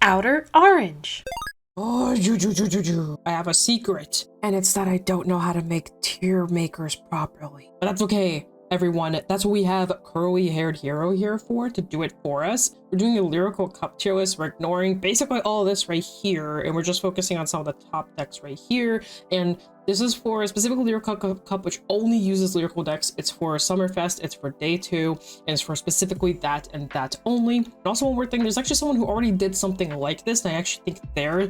Outer Orange. Oh, I have a secret, and it's that I don't know how to make tier makers properly. But that's okay, everyone. That's what we have curly-haired hero here for, to do it for us. We're doing a Lyrical Cup tier list. We're ignoring basically all of this right here, and we're just focusing on some of the top decks right here. And this is for specifically Lyrical Cup, which only uses lyrical decks. It's for Summerfest, it's for day 2, and it's for specifically that and that only. And also one more thing, there's actually someone who already did something like this, and I actually think their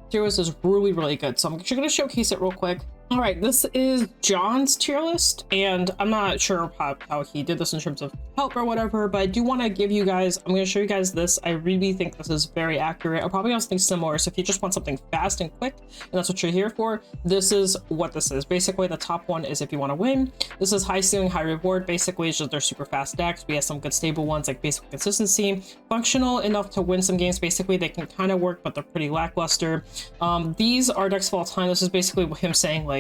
tier list is really, really good. So I'm just gonna showcase it real quick. All right, this is John's tier list, and I'm not sure how he did this in terms of help or whatever, but I do want to give you guys, I'm going to show you guys this. I really think this is very accurate. I'll probably have something similar, so if you just want something fast and quick, and that's what you're here for, this is what this is. Basically, the top one is if you want to win. This is high ceiling, high reward. Basically, it's just they're super fast decks. We have some good stable ones like basic consistency, functional enough to win some games. Basically, they can kind of work, but they're pretty lackluster. These are decks of all time. This is basically him saying like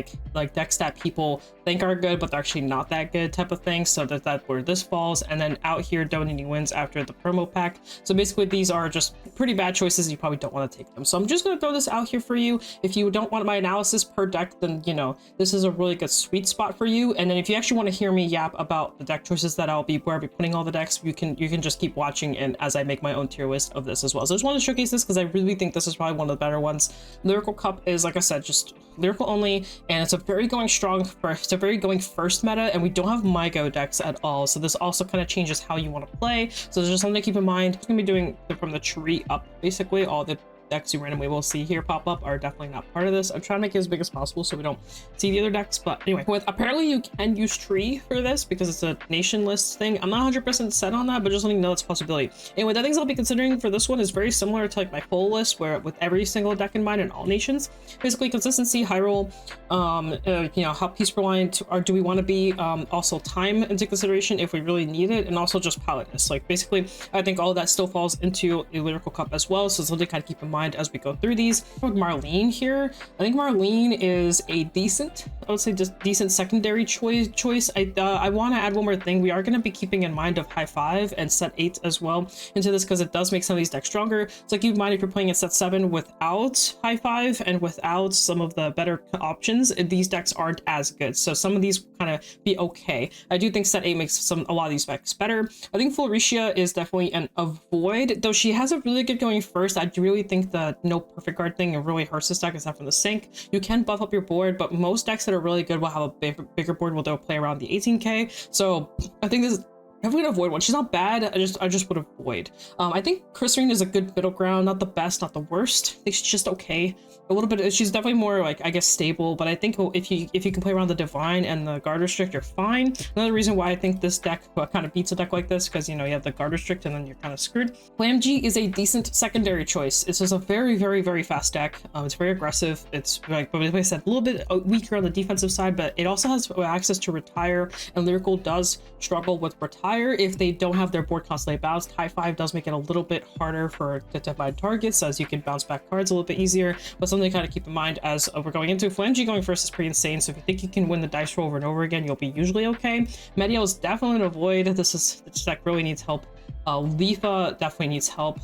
decks that people think are good but they're actually not that good type of thing, so that's where this falls. And then out here, donating wins after the promo pack. So basically these are just pretty bad choices. You probably don't want to take them, so I'm just going to throw this out here for you. If you don't want my analysis per deck, then you know this is a really good sweet spot for you. And then if you actually want to hear me yap about the deck choices that I'll be putting all the decks, you can just keep watching, and as I make my own tier list of this as well. So I just want to showcase this because I really think this is probably one of the better ones. Lyrical Cup is, like I said, just lyrical only, and it's a very going strong first, it's a very going first meta, and we don't have MyGo decks at all, so this also kind of changes how you want to play. So there's just something to keep in mind. It's gonna be doing from the tree up, basically all the decks you randomly will see here pop up are definitely not part of this. I'm trying to make it as big as possible so we don't see the other decks. But anyway, apparently you can use tree for this because it's a nation list thing. I'm not 100% set on that, but just letting you know it's a possibility. Anyway, the things I'll be considering for this one is very similar to like my full list, where with every single deck in mind and all nations. Basically consistency, high roll, you know, how piece reliant or do we want to be, also time into consideration if we really need it, and also just paladiness. Like basically I think all of that still falls into a Lyrical Cup as well, so something to kind of keep in mind as we go through these. With Marlene here, I think Marlene is a decent, I would say just decent secondary choice. I want to add one more thing. We are going to be keeping in mind of high 5 and set 8 as well into this, because it does make some of these decks stronger. So keep in mind if you're playing at set 7 without high 5 and without some of the better options, these decks aren't as good. So some of these kind of be okay. I do think set 8 makes a lot of these decks better. I think Flouricia is definitely an avoid, though she has a really good going first. I do really think the no perfect guard thing it really hurts this deck except from the sink. You can buff up your board, but most decks that are really good will have a bigger board where they'll play around the 18k. So I think this is definitely an avoid one. She's not bad. I just would avoid. I think Christine is a good middle ground, not the best, not the worst. I think she's just okay. A little bit. She's definitely more like, I guess, stable. But I think if you can play around the divine and the guard restrict, you're fine. Another reason why I think this deck kind of beats a deck like this, because you know you have the guard restrict and then you're kind of screwed. Flamg is a decent secondary choice. It's just a very, very, very fast deck. It's very aggressive. It's like, but like I said, a little bit weaker on the defensive side, but it also has access to retire, and Lyrical does struggle with retire if they don't have their board constantly bounced. High 5 does make it a little bit harder to find targets, as you can bounce back cards a little bit easier, but something to kind of keep in mind as we're going into. Flamg going first is pretty insane, so if you think you can win the dice roll over and over again, you'll be usually okay. Mediel is definitely an avoid. This deck really needs help. Leafa definitely needs help.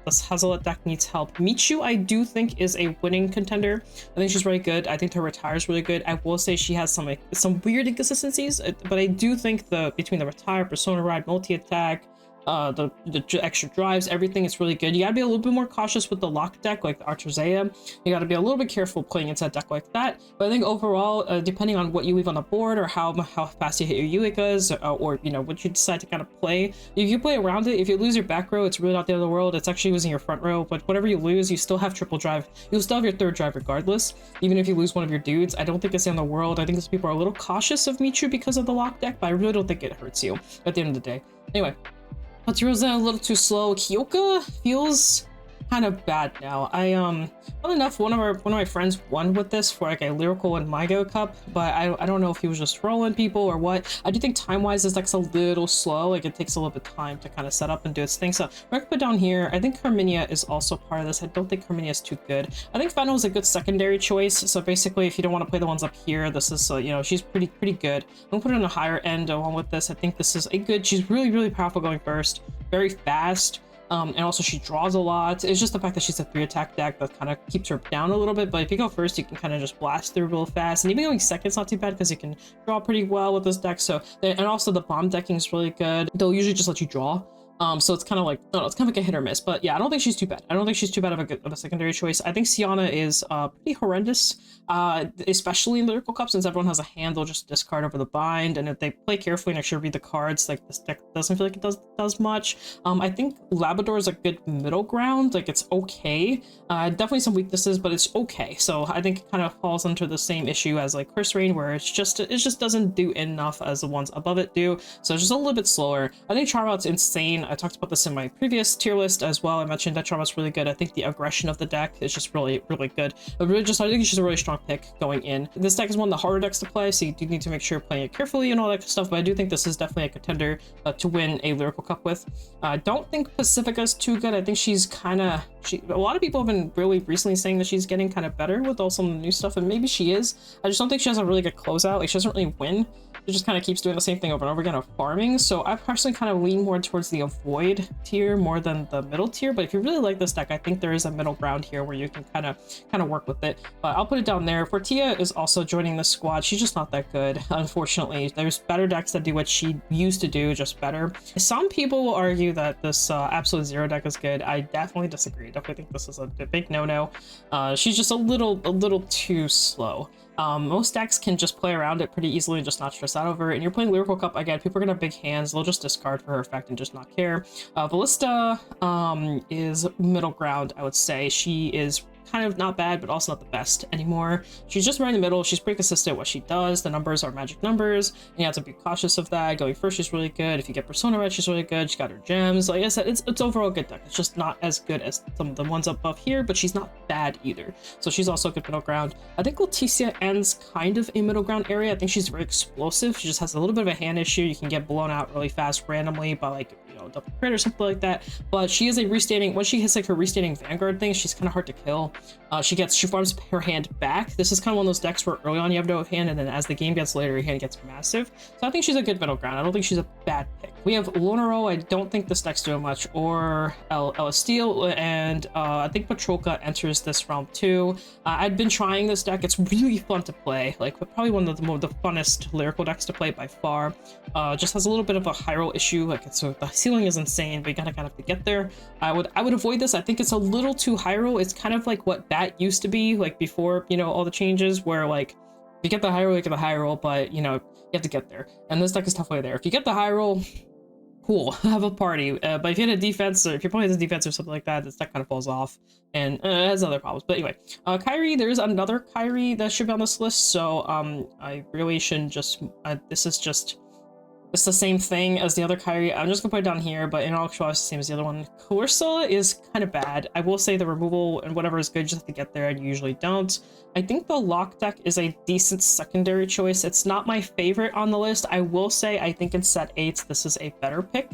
This Hazelet deck needs help. Michu I do think is a winning contender. I think she's really good. I think her retire is really good. I will say she has some weird inconsistencies, but I do think between the retire, persona ride, multi-attack, the extra drives, everything is really good. You gotta be a little bit more cautious with the lock deck like the Arterzea. You gotta be a little bit careful playing into a deck like that. But I think overall, depending on what you leave on the board or how fast you hit your Uikas, or you know what you decide to kind of play, if you play around it, if you lose your back row, it's really not the end of the world. It's actually losing your front row, but whatever you lose, you still have triple drive. You'll still have your third drive regardless, even if you lose one of your dudes. I don't think it's the end of the world. I think these people are a little cautious of Michu because of the lock deck, but I really don't think it hurts you at the end of the day. Anyway, Rosa a little too slow. Kyoka feels kind of bad now. Well enough, one of my friends won with this for like a Lyrical and MyGo Cup, but I don't know if he was just trolling people or what. I do think time-wise this deck's a little slow. Like it takes a little bit of time to kind of set up and do its thing. So we're gonna put down here. I think Herminia is also part of this. I don't think Herminia is too good. I think Fennel is a good secondary choice. So basically, if you don't want to play the ones up here, this is you know, she's pretty good. I'm gonna put her on the higher end along with this. I think this is a good. She's really, really powerful going first. Very fast. And also she draws a lot. It's just the fact that she's a 3-attack deck that kind of keeps her down a little bit, but if you go first, you can kind of just blast through real fast, and even going second's not too bad because you can draw pretty well with this deck. So, and also the bomb decking is really good. They'll usually just let you draw. So it's kind of like, I don't know, it's kind of like a hit or miss, but yeah, I don't think she's too bad. I don't think she's too bad of a secondary choice. I think Sienna is pretty horrendous, especially in Lyrical Cup, since everyone has a hand, they'll just discard over the bind, and if they play carefully and actually read the cards, like this deck doesn't feel like it does much. I think Labrador is a good middle ground, like it's okay. Definitely some weaknesses, but it's okay. So I think it kind of falls under the same issue as like Curse Rain, where it just doesn't do enough as the ones above it do. So it's just a little bit slower. I think Charmot's insane. I talked about this in my previous tier list as well. I mentioned that Charmot's really good. I think the aggression of the deck is just really, really good. I think she's a really strong pick going in. This deck is one of the harder decks to play, so you do need to make sure you're playing it carefully and all that stuff, but I do think this is definitely a contender to win a Lyrical Cup with. I don't think Pacifica's too good. I think she's kind of... a lot of people have been really recently saying that she's getting kind of better with all some of the new stuff, and maybe she is. I just don't think she has a really good closeout. Like, she doesn't really win. She just kind of keeps doing the same thing over and over again of farming. So I personally kind of lean more towards the avoid tier more than the middle tier. But if you really like this deck, I think there is a middle ground here where you can kind of work with it. But I'll put it down there. Fortia is also joining the squad. She's just not that good, unfortunately. There's better decks that do what she used to do, just better. Some people will argue that this Absolute Zero deck is good. I definitely disagree. I definitely think this is a big no-no. She's just a little too slow. Most decks can just play around it pretty easily and just not stress out over it. And you're playing Lyrical Cup, again, people are gonna have big hands, they'll just discard for her effect and just not care. Ballista is middle ground, I would say. She is kind of not bad, but also not the best anymore. She's just right in the middle. She's pretty consistent what she does. The numbers are magic numbers, and you have to be cautious of that. Going first, she's really good. If you get Persona right, she's really good. She got her gems. Like I said, it's overall a good deck. It's just not as good as some of the ones above here, but she's not bad either. So she's also a good middle ground. I think Leticia ends kind of a middle ground area. I think she's very explosive. She just has a little bit of a hand issue. You can get blown out really fast randomly by, like, you know, double crit or something like that. But she is a restanding, once she hits like her restanding Vanguard thing, she's kind of hard to kill. She farms her hand back. This is kind of one of those decks where early on you have no hand, and then as the game gets later, your hand gets massive. So I think she's a good middle ground. I don't think she's a bad pick. We have Lonero. I don't think this deck's doing much, or Ella Steel, and I think Patrolka enters this round too. I've been trying this deck. It's really fun to play. Like, probably one of the funnest lyrical decks to play by far. Just has a little bit of a high roll issue. Like, so the ceiling is insane, but you kind of have to get there. I would avoid this. I think it's a little too high roll. It's kind of like what Bat used to be, like before, you know, all the changes, where like if you get the high roll, you get the high roll, but you know, you have to get there. And this deck is halfway there. If you get the high roll, cool, have a party. But if you hit a defense, or if you're playing as a defense or something like that, this deck kind of falls off and it has other problems. But anyway, Kyrie, there's another Kyrie that should be on this list. So I really shouldn't just, this is just, it's the same thing as the other Kyrie. I'm just gonna put it down here, but in all actuality, it's the same as the other one. Coercilla is kind of bad. I will say the removal and whatever is good, you just have to get there, and you usually don't. I think the lock deck is a decent secondary choice. It's not my favorite on the list. I will say I think in set 8, this is a better pick.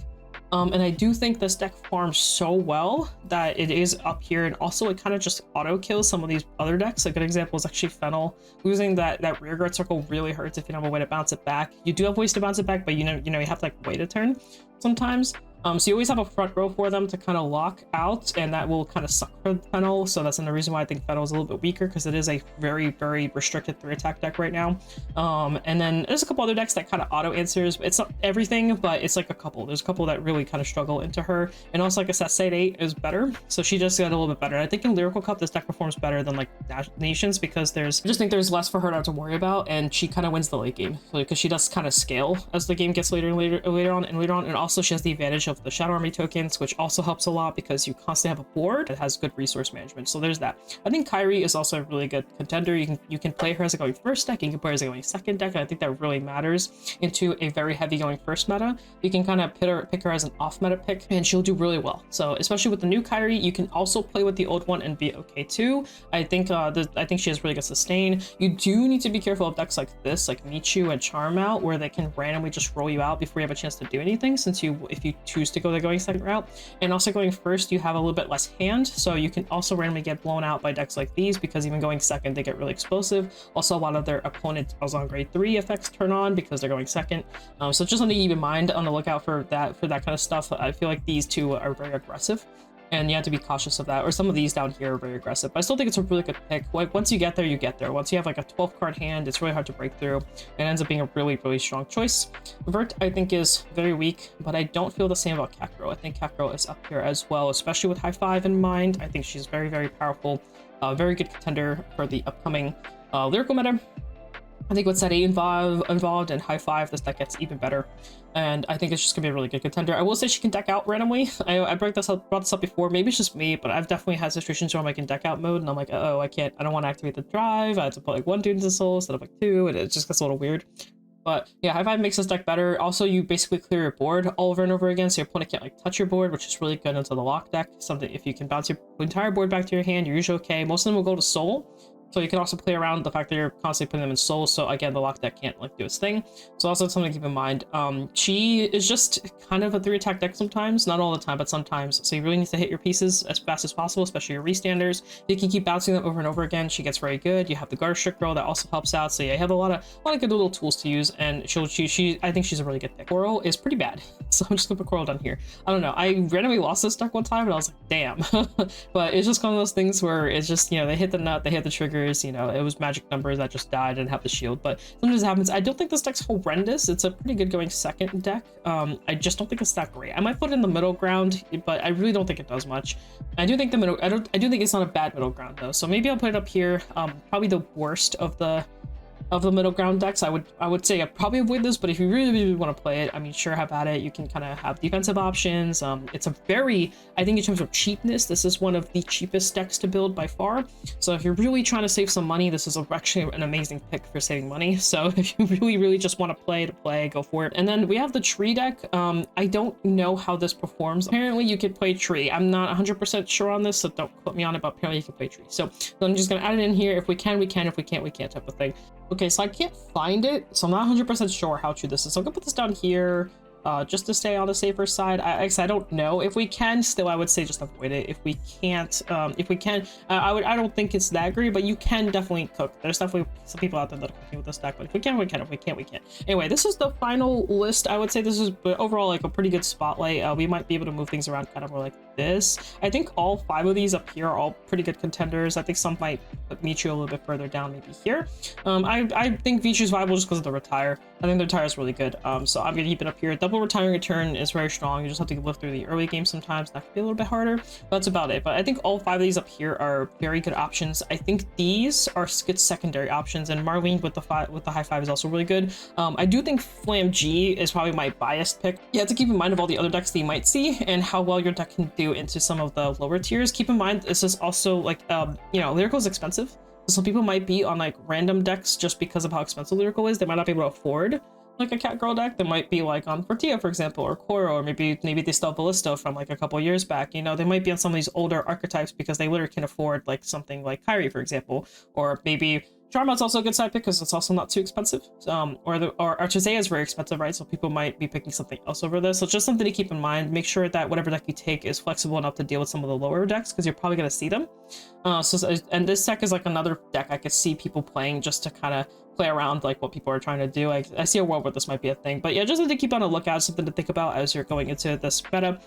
And I do think this deck farms so well that it is up here, and also it kind of just auto kills some of these other decks. A good example is actually Fennel. Losing that rear guard circle really hurts if you don't have a way to bounce it back. You do have ways to bounce it back, but you know you have to like wait a turn sometimes. So you always have a front row for them to kind of lock out, and that will kind of suck for Fennel. So that's another reason why I think Fennel is a little bit weaker, because it is a very, very restricted 3-attack deck right now. And then there's a couple other decks that kind of auto answers. It's not everything, but it's like a couple. There's a couple that really kind of struggle into her. And also, like I said, set 8 is better, so she just got a little bit better. I think in Lyrical Cup, this deck performs better than like Nations, because I just think there's less for her to have to worry about, and she kind of wins the late game, because she does kind of scale as the game gets later and later on. And also she has the advantage of the Shadow Army tokens, which also helps a lot because you constantly have a board that has good resource management. So there's that. I think Kyrie is also a really good contender. You can play her as a going first deck, you can play her as a going second deck, and I think that really matters into a very heavy going first meta. You can kind of pick her as an off meta pick, and she'll do really well. So especially with the new Kyrie, you can also play with the old one and be okay too. I think she has really good sustain. You do need to be careful of decks like this, like Michu and Charm Out, where they can randomly just roll you out before you have a chance to do anything, since if you choose to go the going second route. And also going first, you have a little bit less hand, so you can also randomly get blown out by decks like these, because even going second, they get really explosive. Also, a lot of their opponents also on grade 3 effects turn on because they're going second. So just something to keep in mind, on the lookout for that kind of stuff. I feel like these two are very aggressive, and you have to be cautious of that. Or some of these down here are very aggressive, but I still think it's a really good pick. Like, once you get there, you get there. Once you have like a 12 card hand, it's really hard to break through. It ends up being a really strong choice. Vert, I think, is very weak, but I don't feel the same about Catgirl. I think Catgirl is up here as well, especially with high 5 in mind. I think she's very powerful, very good contender for the upcoming lyrical meta. I think with set 8 involved and high 5, this deck gets even better, and I think it's just gonna be a really good contender. I will say she can deck out randomly. I brought this up before. Maybe it's just me, but I've definitely had situations where I'm like in deck out mode, and I'm like, oh, I don't want to activate the drive. I have to put like 1 dude into soul instead of like 2, and it just gets a little weird. But yeah, high 5 makes this deck better. Also, you basically clear your board over and over again, so your opponent can't like touch your board, which is really good into the lock deck. Something, if you can bounce your entire board back to your hand, you're usually okay. Most of them will go to soul. So you can also play around the fact that you're constantly putting them in soul. So again, the lock deck can't like do its thing. So also something to keep in mind. She is just kind of a 3-attack deck sometimes, not all the time, but sometimes. So you really need to hit your pieces as fast as possible, especially your restanders. You can keep bouncing them over and over again. She gets very good. You have the guard strict roll that also helps out. So yeah, you have a lot of good little tools to use, and I think she's a really good pick. Coral is pretty bad, so I'm just gonna put Coral down here. I don't know. I randomly lost this deck one time, and I was like, damn. But it's just one of those things where it's just, you know, they hit the nut, they hit the trigger. You know, it was magic numbers that just died and have the shield, but sometimes it happens. I don't think this deck's horrendous. It's a pretty good going second deck. I just don't think it's that great. I might put it in the middle ground, but I really don't think it does much. I do think the middle, I do think it's not a bad middle ground though. So maybe I'll put it up here. Probably the worst of the middle ground decks. I would say I'd probably avoid this, but if you really want to play it, I mean, sure, have at it. You can kind of have defensive options. It's a very, I think in terms of cheapness, this is one of the cheapest decks to build by far. So if you're really trying to save some money, this is actually an amazing pick for saving money. So if you really just want to play, go for it. And then we have the tree deck. I don't know how this performs. Apparently you could play tree. I'm not 100% sure on this, so don't quote me on it, but apparently you can play tree. So I'm just going to add it in here. If we can, we can. If we can't, we can't, type of thing. Okay, so I can't find it, so I'm not 100% sure how true this is. So I'm gonna put this down here, just to stay on the safer side. I don't know. If we can, still, I would say just avoid it. If we can't, if we can, I don't think it's that great, but you can definitely cook. There's definitely some people out there that are cooking with this deck, but if we can, we can. If we can't, we can't. Anyway, this is the final list. I would say this is overall like a pretty good spotlight. We might be able to move things around kind of more like this. I think all 5 of these up here are all pretty good contenders. I think some might meet you a little bit further down, maybe here. I think Vichu's viable just because of the retire. I think the retire is really good. So I'm gonna keep it up here. Double retiring return is very strong. You just have to live through the early game sometimes. That could be a little bit harder, but that's about it. But I think all 5 of these up here are very good options. I think these are good secondary options, and Marlene with the high 5 is also really good. I do think Flam G is probably my biased pick. You have to keep in mind of all the other decks that you might see and how well your deck can do into some of the lower tiers. Keep in mind this is also like you know, Lyrical is expensive. Some people might be on like random decks just because of how expensive Lyrical is. They might not be able to afford like a Catgirl deck. They might be like on Fortia, for example, or Koro, or maybe they still have Ballista from like a couple years back. You know, they might be on some of these older archetypes because they literally can afford like something like Kyrie, for example, or maybe Charmot's also a good side pick because it's also not too expensive. Or Archizea is very expensive, right? So people might be picking something else over this. So just something to keep in mind. Make sure that whatever deck you take is flexible enough to deal with some of the lower decks because you're probably going to see them. And this deck is like another deck I could see people playing just to kind of play around like what people are trying to do. I see a world where this might be a thing. But yeah, just to keep on a lookout, something to think about as you're going into this meta.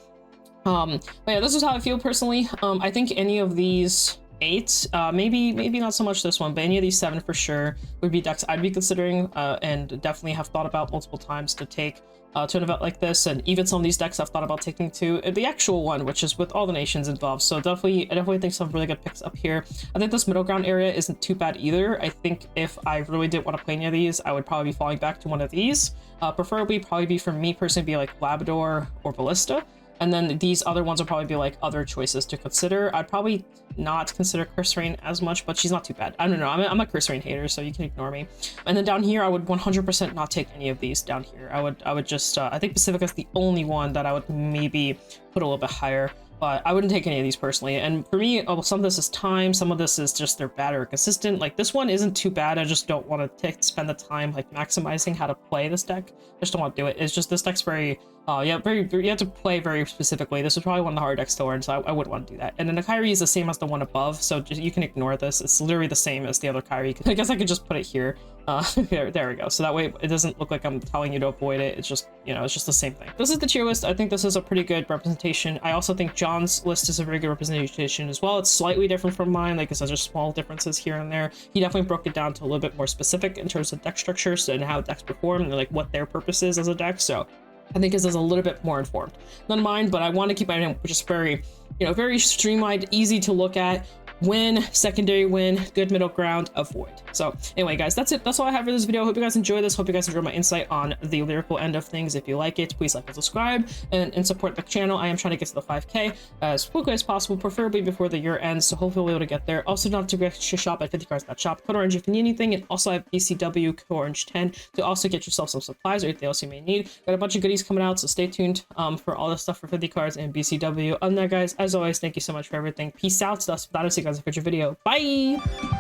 But yeah, this is how I feel personally. I think any of these 8, maybe not so much this one, but any of these 7 for sure would be decks I'd be considering and definitely have thought about multiple times to take to an event like this. And even some of these decks I've thought about taking to the actual one, which is with all the nations involved. So I definitely think some really good picks up here. I think this middle ground area isn't too bad either. I think if I really didn't want to play any of these, I would probably be falling back to one of these. Preferably probably be, for me personally, be like Labrador or Ballista. And then these other ones will probably be like other choices to consider. I'd probably not consider Curse Rain as much, but she's not too bad. I don't know. I'm a Curse Rain hater, so you can ignore me. And then down here, I would 100% not take any of these down here. I would just, I think Pacifica's the only one that I would maybe put a little bit higher. but I wouldn't take any of these personally. And for me, some of this is time, some of this is just they're bad or consistent. Like this one isn't too bad. I just don't want to spend the time like maximizing how to play this deck. I just don't want to do it. It's just this deck's very you have to play very specifically. This is probably one of the hard decks to learn, so I wouldn't want to do that. And then the Kyrie is the same as the one above, so just, you can ignore this. It's literally the same as the other Kyrie. I guess I could just put it here. There we go. So that way it doesn't look like I'm telling you to avoid it. It's just, you know, it's just the same thing. This is the tier list. I think this is a pretty good representation. I also think John's list is a very good representation as well. It's slightly different from mine. Like I said, there's small differences here and there. He definitely broke it down to a little bit more specific in terms of deck structures and how decks perform and like what their purpose is as a deck. So I think this is a little bit more informed than mine, but I want to keep my just very, you know, very streamlined, easy to look at. Win, secondary win, good middle ground, avoid. So anyway, guys, that's it. That's all I have for this video. Hope you guys enjoy this. Hope you guys enjoy my insight on the lyrical end of things. If you like it, please like and subscribe and support the channel. I am trying to get to the 5K as quickly as possible, preferably before the year ends. So hopefully we'll be able to get there. Also, don't forget to shop at 50cards.shop. Code Orange if you need anything, and also I have BCWSUPPLIES to also get yourself some supplies or anything else you may need. Got a bunch of goodies coming out, so stay tuned for all the stuff for 50 cards and BCW. Other than that, guys, as always, thank you so much for everything. Peace out. So that's about it. See you guys in a future video. Bye.